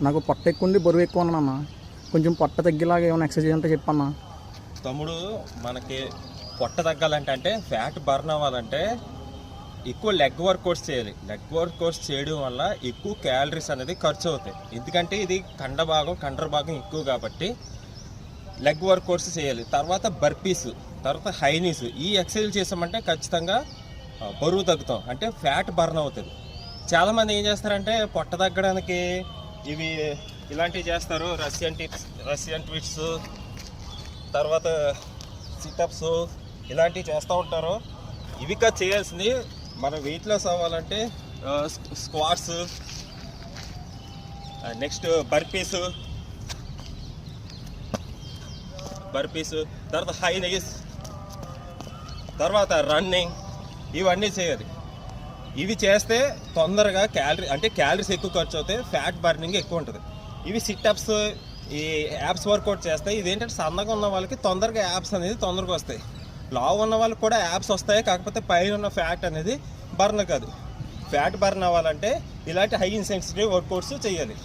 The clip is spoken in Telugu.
నాకు పొట్ట ఎక్కువ ఉంది, బరువు ఎక్కువ ఉన్నాను అన్న. కొంచెం పొట్ట తగ్గేలాగా ఏమైనా ఎక్సర్సైజ్ అంటే చెప్పన్నా. తమ్ముడు, మనకి పొట్ట తగ్గాలంటే అంటే ఫ్యాట్ బర్న్ అవ్వాలంటే ఎక్కువ లెగ్ వర్కౌట్స్ చేయాలి. లెగ్ వర్కౌట్స్ చేయడం వల్ల ఎక్కువ క్యాలరీస్ అనేది ఖర్చు అవుతాయి. ఎందుకంటే ఇది కండర భాగం ఎక్కువ కాబట్టి లెగ్ వర్కౌట్స్ చేయాలి. తర్వాత బర్పీస్, తర్వాత హైనీస్, ఈ ఎక్సర్సైజ్ చేసామంటే ఖచ్చితంగా బరువు తగ్గుతాం, అంటే ఫ్యాట్ బర్న్ అవుతుంది. చాలామంది ఏం చేస్తారంటే పొట్ట తగ్గడానికి ఇవి ఇలాంటివి చేస్తారు, రష్యన్ ట్విట్స్, తర్వాత సిటప్స్, ఇలాంటివి చేస్తూ ఉంటారు. ఇవి కాదు చేయాల్సింది. మన వెయిట్ లాస్ అవ్వాలంటే స్క్వాట్స్, నెక్స్ట్ బర్పీస్, తర్వాత హై నీస్, తర్వాత రన్నింగ్, ఇవన్నీ చేయాలి. ఇవి చేస్తే తొందరగా క్యాలరీస్ ఎక్కువ ఖర్చు అవుతాయి, ఫ్యాట్ బర్నింగ్ ఎక్కువ ఉంటుంది. ఇవి సిటప్స్, ఈ యాప్స్ వర్కౌట్ చేస్తాయి. ఇదేంటంటే సన్నగా ఉన్న వాళ్ళకి తొందరగా యాప్స్ అనేది తొందరగా వస్తాయి. లావు ఉన్న వాళ్ళకి కూడా యాప్స్ వస్తాయి, కాకపోతే పైన ఉన్న ఫ్యాట్ అనేది బర్న్ కాదు. ఫ్యాట్ బర్న్ అవ్వాలంటే ఇలాంటి హై ఇంటెన్సిటీ వర్కౌట్స్ చేయాలి.